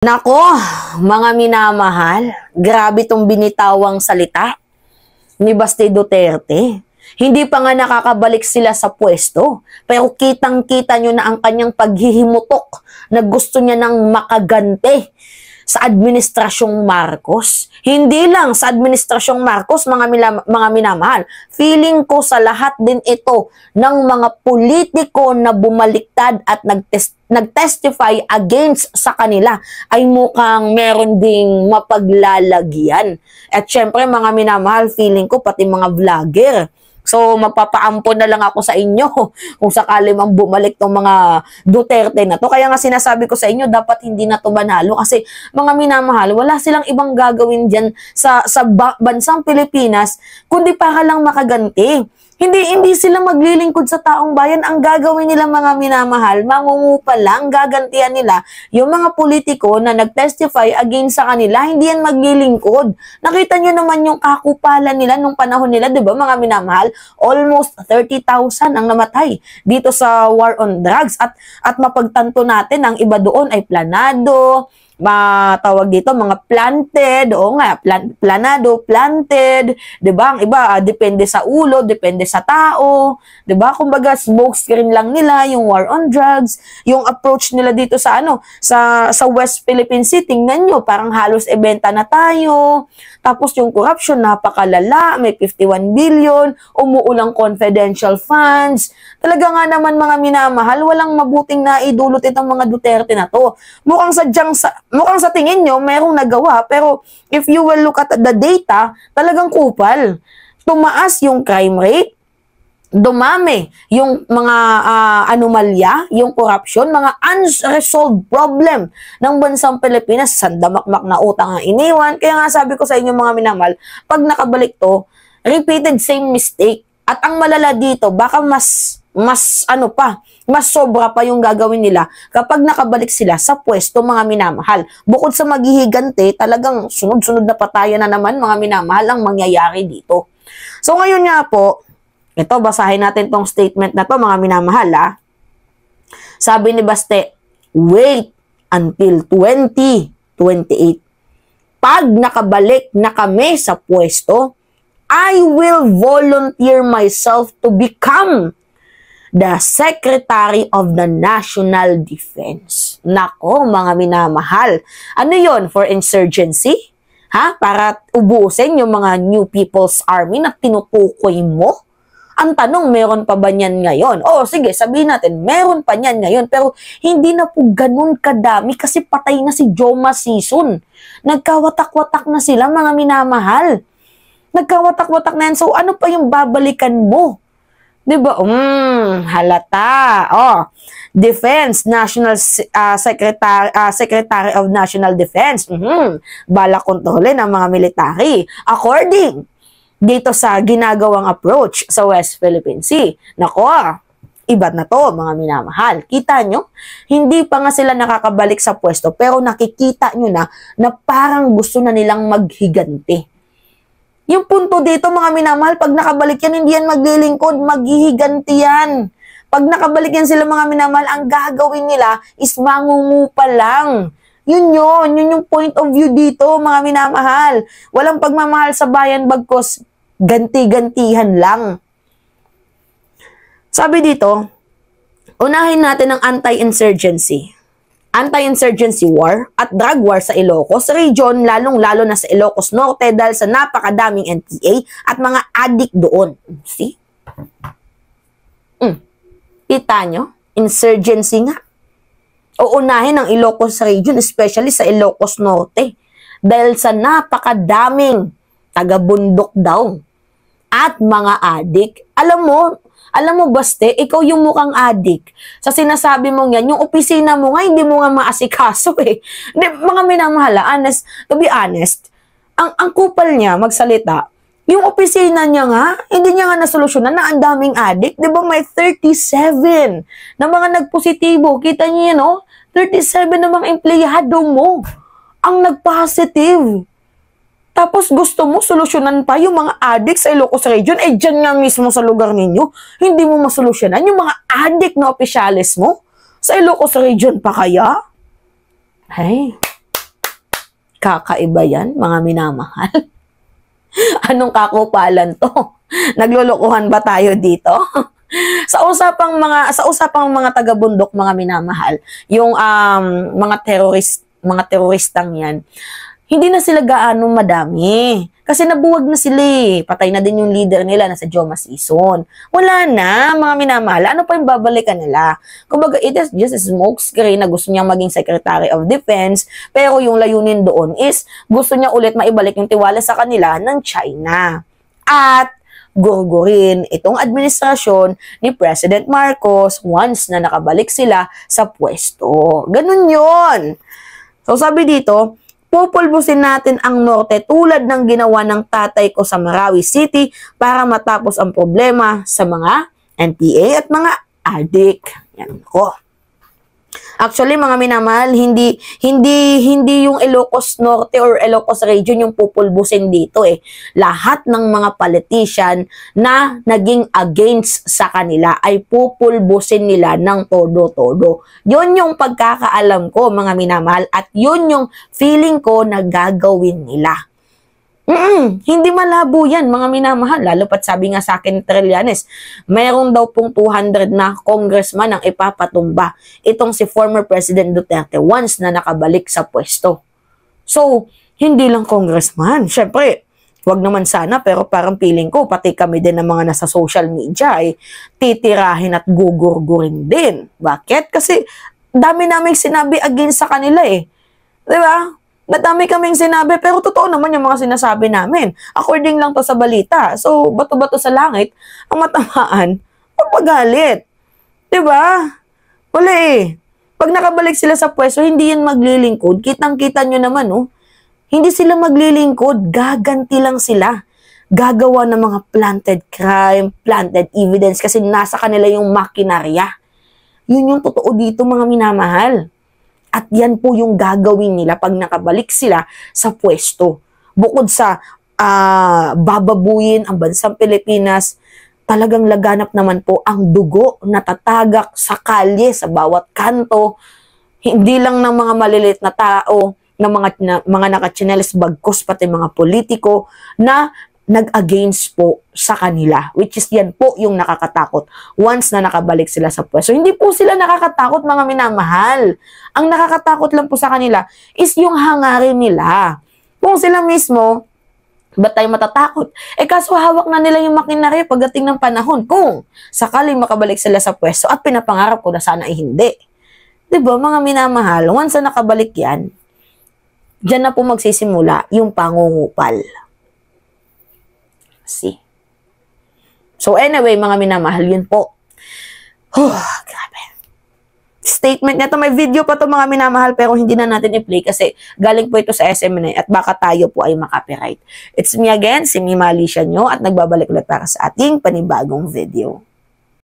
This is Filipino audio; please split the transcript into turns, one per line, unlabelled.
Nako, mga minamahal, grabe tong binitawang salita ni Baste Duterte. Hindi pa nga nakakabalik sila sa pwesto, pero kitang-kita nyo na ang kanyang paghihimutok na gusto niya nang makagante sa Administrasyong Marcos. Hindi lang sa Administrasyong Marcos, mga minamahal. Feeling ko sa lahat din ito ng mga politiko na bumaliktad at nag-testify against sa kanila ay mukhang meron ding mapaglalagyan. At syempre mga minamahal, feeling ko pati mga vlogger. So, magpapaampon na lang ako sa inyo kung sakali mang bumalik tong mga Duterte na to. Kaya nga sinasabi ko sa inyo, dapat hindi na to manalo. Kasi mga minamahal, wala silang ibang gagawin dyan sa bansang Pilipinas, kundi para lang makaganti. Hindi sila maglilingkod sa taong bayan. Ang gagawin nila mga minamahal, mangungupa lang, gagantihan nila yung mga politiko na nag-testify against sa kanila, hindi yan maglilingkod. Nakita nyo naman yung kakupalan nila nung panahon nila, di ba mga minamahal? Almost 30,000 ang namatay dito sa war on drugs. At mapagtanto natin, ang iba doon ay planado, tawag dito, mga planted, o nga, planado, planted, di ba? Ang iba, depende sa ulo, depende sa tao, di ba? Kumbaga, smokescreen lang nila, yung war on drugs, yung approach nila dito sa sa West Philippine Sea, tingnan nyo, parang halos ibenta na tayo, tapos yung corruption, napakalala, may 51 billion, umuulang confidential funds, talaga nga naman mga minamahal, walang mabuting naidulot itong mga Duterte na to. Mukhang sa tingin nyo, merong nagawa, pero if you will look at the data, talagang kupal. Tumaas yung crime rate, dumami yung mga anomalya, yung corruption, mga unresolved problem ng bansang Pilipinas, sandamakmak na utang ang iniwan. Kaya nga sabi ko sa inyo mga minamahal, pag nakabalik to, repeated same mistake. At ang malala dito, baka mas sobra pa yung gagawin nila kapag nakabalik sila sa pwesto mga minamahal. Bukod sa maghihigante, talagang sunod-sunod na patayan na naman mga minamahal ang mangyayari dito. So ngayon nga po, ito basahin natin tong statement na to mga minamahal. Sabi ni Baste, wait until 2028. Pag nakabalik na kami sa pwesto, I will volunteer myself to become the Secretary of the National Defense. Nako, mga minamahal. Ano yon? For insurgency? Para ubusin yung mga New People's Army na tinutukoy mo? Ang tanong, meron pa ba niyan ngayon? O, sige, sabihin natin, meron pa niyan ngayon, pero hindi na po ganun kadami kasi patay na si Joma Sison. Nagkawatak-watak na sila, mga minamahal. Nagkawatak-watak na yan. So, ano pa yung babalikan mo? Diba? Halata. Defense, National Secretary of National Defense. Bala kontrolin ng mga military. According dito sa ginagawang approach sa West Philippine Sea. Nako, iba na to, mga minamahal. Kita nyo? Hindi pa nga sila nakakabalik sa pwesto, pero nakikita nyo na parang gusto na nilang maghiganti. Yung punto dito, mga minamahal, pag nakabalik yan, hindi yan maglilingkod, maghihiganti yan. Pag nakabalik yan sila, mga minamahal, ang gagawin nila is mangungupa lang. Yun yung point of view dito, mga minamahal. Walang pagmamahal sa bayan, bagkos ganti-gantihan lang. Sabi dito, unahin natin ang anti-insurgency war at drug war sa Ilocos region, lalong-lalo na sa Ilocos Norte dahil sa napakadaming NPA at mga addict doon. See? Kita nyo? Insurgency nga. Uunahin ang Ilocos region, especially sa Ilocos Norte, dahil sa napakadaming taga-bundok daw at mga addict. Alam mo, Baste, ikaw yung mukhang addict. Sa sinasabi mong yan, yung opisina mo nga, hindi mo nga maasikaso eh. Mga minamahala, to be honest, ang kupal niya magsalita, yung opisina niya nga, hindi niya nga nasolusyonan na ang daming addict. Di ba may 37 na mga nagpositibo. Kita niyo yan, 37 na mga empleyado mo ang nagpositive. Tapos gusto mo solusyonan pa yung mga addict sa Ilocos region, dyan nga mismo sa lugar ninyo, hindi mo masolusyonan yung mga addict na opisyalis mo sa Ilocos region pa kaya? Hey, Kakaiba yan, mga minamahal. Anong kakupalan to? Naglulukuhan ba tayo dito? Sa usapang mga taga-bundok, mga minamahal, yung mga teroristang yan, hindi na sila gaano madami. Kasi nabuwag na sila eh. Patay na din yung leader nila, nasa Joma season. Wala na, mga minamahal. Ano pa yung babalikan nila? Kumbaga, it is just a smoke screen na gusto niyang maging Secretary of Defense, pero yung layunin doon is gusto niya ulit maibalik yung tiwala sa kanila ng China. At gurgurin itong administrasyon ni President Marcos once na nakabalik sila sa pwesto. Ganun yon. So sabi dito, pupulbusin natin ang norte tulad ng ginawa ng tatay ko sa Marawi City para matapos ang problema sa mga NPA at mga adik. Yan ko. Actually, mga minamahal, hindi yung Ilocos Norte or Ilocos Region yung pupulbusin dito eh. Lahat ng mga politician na naging against sa kanila ay pupulbusin nila ng todo-todo. Yun yung pagkakaalam ko, mga minamahal, at yun yung feeling ko na gagawin nila. Hindi malabo yan, mga minamahal. Lalo pat sabi nga sa akin, Trillanes, mayroon daw pong 200 na congressman ang ipapatumba. Itong si former President Duterte once na nakabalik sa pwesto. So, hindi lang congressman. Siyempre, wag naman sana, pero parang feeling ko, pati kami din ng mga nasa social media ay titirahin at gugurgurin din. Bakit? Kasi dami naming sinabi against sa kanila eh. Diba? Madami kaming sinabi, pero totoo naman yung mga sinasabi namin. According lang to sa balita. So, bato-bato sa langit, ang matamaan, magpagalit. Diba? Wala eh. Pag nakabalik sila sa pwesto, hindi yan maglilingkod. Kitang-kita nyo naman, oh. Hindi sila maglilingkod. Gaganti lang sila. Gagawa ng mga planted crime, planted evidence, kasi nasa kanila yung makinarya. Yun yung totoo dito, mga minamahal. At yan po yung gagawin nila pag nakabalik sila sa pwesto. Bukod sa bababuyin ang bansang Pilipinas, talagang laganap naman po ang dugo na tatagak sa kalye, sa bawat kanto. Hindi lang ng mga malilit na tao, ng mga nakachinelis bagkos, pati mga politiko na nag-against po sa kanila, which is yan po yung nakakatakot once na nakabalik sila sa pwesto. Hindi po sila nakakatakot, mga minamahal. Ang nakakatakot lang po sa kanila is yung hangarin nila. Kung sila mismo, ba't tayo matatakot? Eh kaso hawak na nila yung makinarya pagdating ng panahon kung sakaling makabalik sila sa pwesto, at pinapangarap ko na sana ay hindi. Diba, mga minamahal, once na nakabalik yan, dyan na po magsisimula yung pangungupal. See. So anyway, mga minamahal, yun po. Grabe. Statement nito, may video pa to, mga minamahal, pero hindi na natin i-play kasi galing po ito sa SMNA at baka tayo po ay makapiright. It's me again, si Mima Alicia nyo, at nagbabalik ulit para sa ating panibagong video.